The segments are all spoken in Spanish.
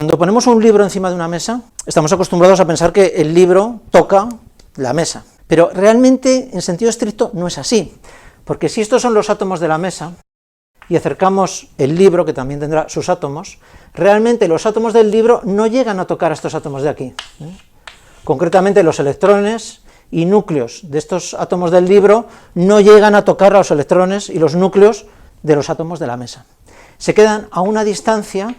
Cuando ponemos un libro encima de una mesa, estamos acostumbrados a pensar que el libro toca la mesa, pero realmente, en sentido estricto, no es así, porque si estos son los átomos de la mesa, y acercamos el libro, que también tendrá sus átomos, realmente los átomos del libro no llegan a tocar a estos átomos de aquí. Concretamente los electrones y núcleos de estos átomos del libro no llegan a tocar a los electrones y los núcleos de los átomos de la mesa. Se quedan a una distancia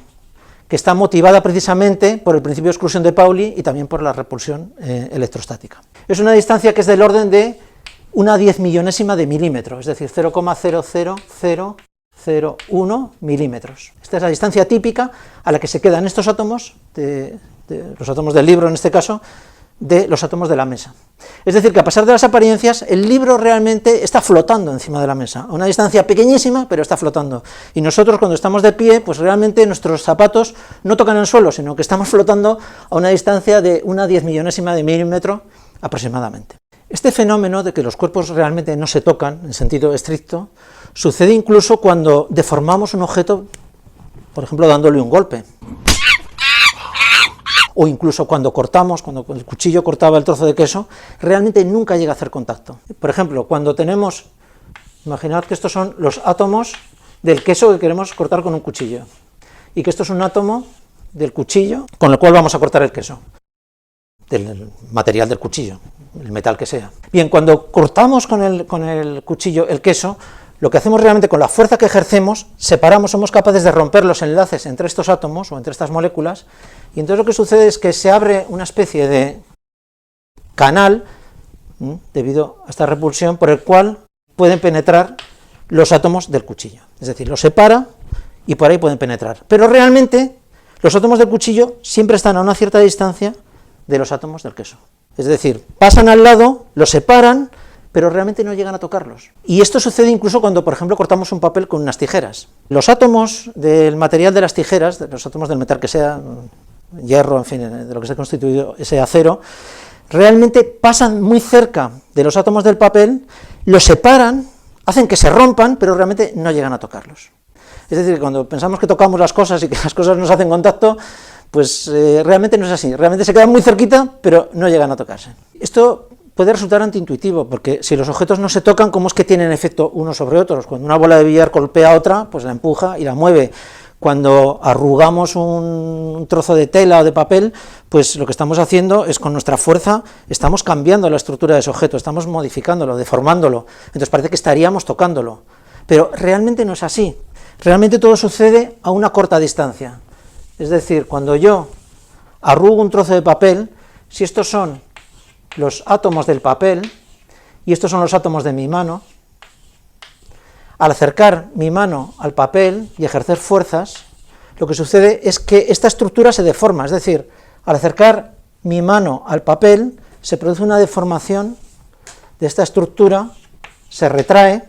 que está motivada precisamente por el principio de exclusión de Pauli y también por la repulsión electrostática. Es una distancia que es del orden de una 10.000.000ª de milímetro, es decir, 0,00001 milímetros. Esta es la distancia típica a la que se quedan estos átomos, los átomos del libro en este caso, de los átomos de la mesa. Es decir, que a pesar de las apariencias, el libro realmente está flotando encima de la mesa, a una distancia pequeñísima, pero está flotando. Y nosotros, cuando estamos de pie, pues realmente nuestros zapatos no tocan el suelo, sino que estamos flotando a una distancia de una 10.000.000ª de milímetro aproximadamente. Este fenómeno de que los cuerpos realmente no se tocan, en sentido estricto, sucede incluso cuando deformamos un objeto, por ejemplo, dándole un golpe. O incluso cuando cortamos, cuando el cuchillo cortaba el trozo de queso, realmente nunca llega a hacer contacto. Por ejemplo, cuando tenemos, imaginad que estos son los átomos del queso que queremos cortar con un cuchillo, y que esto es un átomo del cuchillo con el cual vamos a cortar el queso, del material del cuchillo, el metal que sea. Bien, cuando cortamos con el cuchillo el queso, lo que hacemos realmente con la fuerza que ejercemos, separamos, somos capaces de romper los enlaces entre estos átomos o entre estas moléculas, y entonces lo que sucede es que se abre una especie de canal, debido a esta repulsión, por el cual pueden penetrar los átomos del cuchillo. Es decir, los separa y por ahí pueden penetrar. Pero realmente los átomos del cuchillo siempre están a una cierta distancia de los átomos del queso. Es decir, pasan al lado, los separan, pero realmente no llegan a tocarlos. Y esto sucede incluso cuando, por ejemplo, cortamos un papel con unas tijeras. Los átomos del material de las tijeras, de los átomos del metal que sea, hierro, en fin, de lo que se ha constituido ese acero, realmente pasan muy cerca de los átomos del papel, los separan, hacen que se rompan, pero realmente no llegan a tocarlos. Es decir, que cuando pensamos que tocamos las cosas y que las cosas nos hacen contacto, pues realmente no es así, realmente se quedan muy cerquita, pero no llegan a tocarse. Esto puede resultar antiintuitivo, porque si los objetos no se tocan, ¿cómo es que tienen efecto unos sobre otros? Cuando una bola de billar golpea a otra, pues la empuja y la mueve. Cuando arrugamos un trozo de tela o de papel, pues lo que estamos haciendo es, con nuestra fuerza, estamos cambiando la estructura de ese objeto, estamos modificándolo, deformándolo, entonces parece que estaríamos tocándolo, pero realmente no es así, realmente todo sucede a una corta distancia. Es decir, cuando yo arrugo un trozo de papel, si estos son los átomos del papel y estos son los átomos de mi mano, al acercar mi mano al papel y ejercer fuerzas, lo que sucede es que esta estructura se deforma, es decir, al acercar mi mano al papel se produce una deformación de esta estructura, se retrae,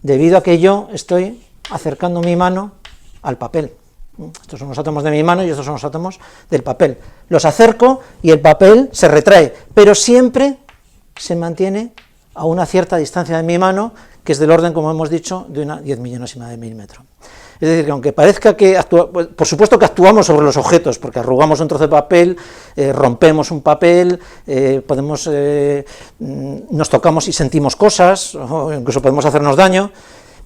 debido a que yo estoy acercando mi mano al papel. Estos son los átomos de mi mano y estos son los átomos del papel. Los acerco y el papel se retrae, pero siempre se mantiene a una cierta distancia de mi mano, que es del orden, como hemos dicho, de una 10.000.000ª de milímetro. Es decir, que aunque parezca que por supuesto que actuamos sobre los objetos, porque arrugamos un trozo de papel, rompemos un papel, nos tocamos y sentimos cosas, o incluso podemos hacernos daño,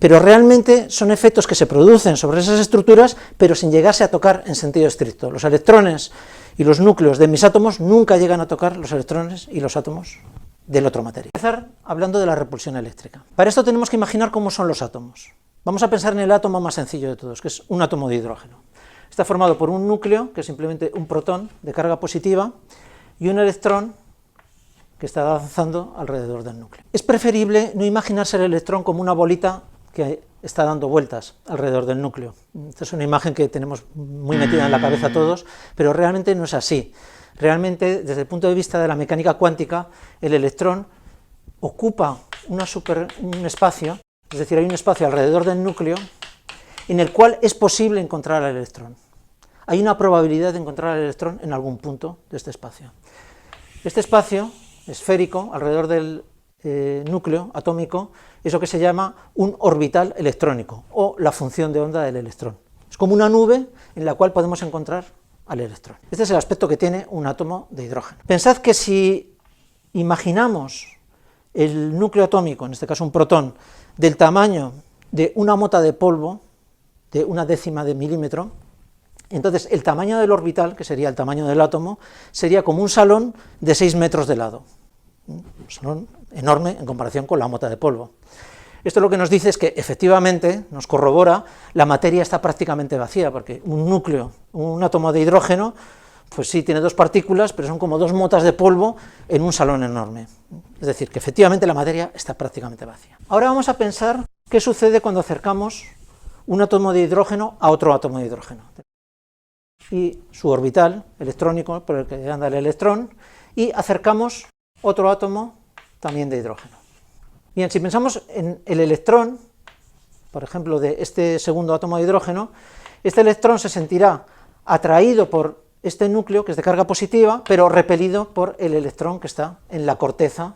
pero realmente son efectos que se producen sobre esas estructuras, pero sin llegarse a tocar en sentido estricto. Los electrones y los núcleos de mis átomos nunca llegan a tocar los electrones y los átomos del otro material. Voy a empezar hablando de la repulsión eléctrica. Para esto tenemos que imaginar cómo son los átomos. Vamos a pensar en el átomo más sencillo de todos, que es un átomo de hidrógeno. Está formado por un núcleo, que es simplemente un protón de carga positiva, y un electrón que está danzando alrededor del núcleo. Es preferible no imaginarse el electrón como una bolita que está dando vueltas alrededor del núcleo. Esta es una imagen que tenemos muy metida en la cabeza todos, pero realmente no es así. Realmente, desde el punto de vista de la mecánica cuántica, el electrón ocupa un espacio, es decir, hay un espacio alrededor del núcleo en el cual es posible encontrar al electrón. Hay una probabilidad de encontrar al electrón en algún punto de este espacio. Este espacio esférico alrededor del núcleo atómico es lo que se llama un orbital electrónico, o la función de onda del electrón. Es como una nube en la cual podemos encontrar al electrón. Este es el aspecto que tiene un átomo de hidrógeno. Pensad que si imaginamos el núcleo atómico, en este caso un protón, del tamaño de una mota de polvo, de 1/10 de milímetro, entonces el tamaño del orbital, que sería el tamaño del átomo, sería como un salón de 6 metros de lado. Un salón enorme en comparación con la mota de polvo. Esto lo que nos dice es que efectivamente, nos corrobora, la materia está prácticamente vacía, porque un núcleo, un átomo de hidrógeno, pues sí, tiene 2 partículas, pero son como 2 motas de polvo en un salón enorme. Es decir, que efectivamente la materia está prácticamente vacía. Ahora vamos a pensar qué sucede cuando acercamos un átomo de hidrógeno a otro átomo de hidrógeno. Y su orbital electrónico, por el que anda el electrón, y acercamos otro átomo también de hidrógeno. Bien, si pensamos en el electrón, por ejemplo, de este segundo átomo de hidrógeno, este electrón se sentirá atraído por este núcleo, que es de carga positiva, pero repelido por el electrón que está en la corteza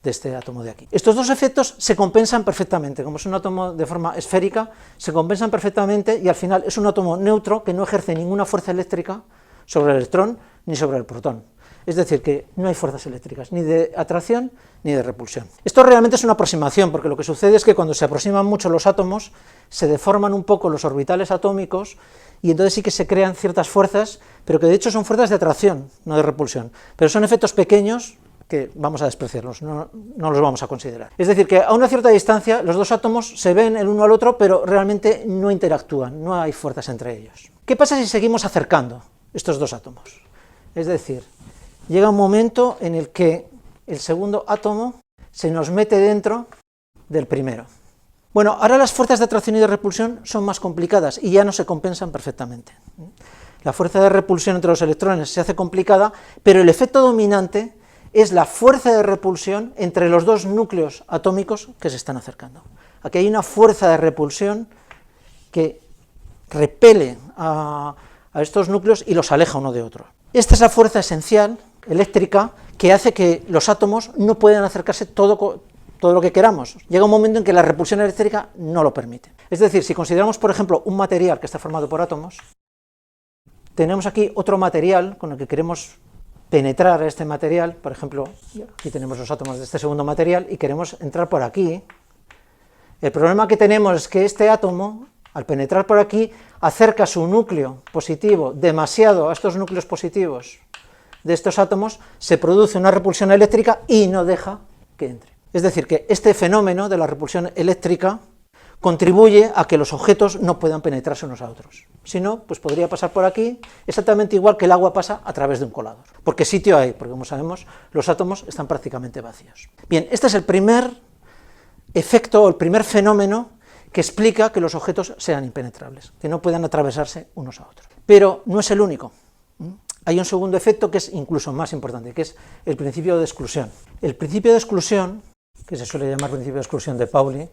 de este átomo de aquí. Estos dos efectos se compensan perfectamente, como es un átomo de forma esférica, se compensan perfectamente y al final es un átomo neutro que no ejerce ninguna fuerza eléctrica sobre el electrón ni sobre el protón. Es decir, que no hay fuerzas eléctricas, ni de atracción ni de repulsión. Esto realmente es una aproximación, porque lo que sucede es que cuando se aproximan mucho los átomos, se deforman un poco los orbitales atómicos, y entonces sí que se crean ciertas fuerzas, pero que de hecho son fuerzas de atracción, no de repulsión. Pero son efectos pequeños que vamos a despreciarlos, no los vamos a considerar. Es decir, que a una cierta distancia los dos átomos se ven el uno al otro, pero realmente no interactúan, no hay fuerzas entre ellos. ¿Qué pasa si seguimos acercando estos dos átomos? Es decir, llega un momento en el que el segundo átomo se nos mete dentro del primero. Bueno, ahora las fuerzas de atracción y de repulsión son más complicadas y ya no se compensan perfectamente. La fuerza de repulsión entre los electrones se hace complicada, pero el efecto dominante es la fuerza de repulsión entre los dos núcleos atómicos que se están acercando. Aquí hay una fuerza de repulsión que repele a estos núcleos y los aleja uno de otro. Esta es la fuerza esencial eléctrica que hace que los átomos no puedan acercarse todo lo que queramos. Llega un momento en que la repulsión eléctrica no lo permite. Es decir, si consideramos, por ejemplo, un material que está formado por átomos, tenemos aquí otro material con el que queremos penetrar a este material, por ejemplo, aquí tenemos los átomos de este segundo material y queremos entrar por aquí. El problema que tenemos es que este átomo, al penetrar por aquí, acerca su núcleo positivo demasiado a estos núcleos positivos de estos átomos, se produce una repulsión eléctrica y no deja que entre. Es decir, que este fenómeno de la repulsión eléctrica contribuye a que los objetos no puedan penetrarse unos a otros. Si no, pues podría pasar por aquí exactamente igual que el agua pasa a través de un colador. Porque sitio hay, porque como sabemos, los átomos están prácticamente vacíos. Bien, este es el primer efecto, o el primer fenómeno que explica que los objetos sean impenetrables, que no puedan atravesarse unos a otros. Pero no es el único. Hay un segundo efecto que es incluso más importante, que es el principio de exclusión. El principio de exclusión, que se suele llamar principio de exclusión de Pauli,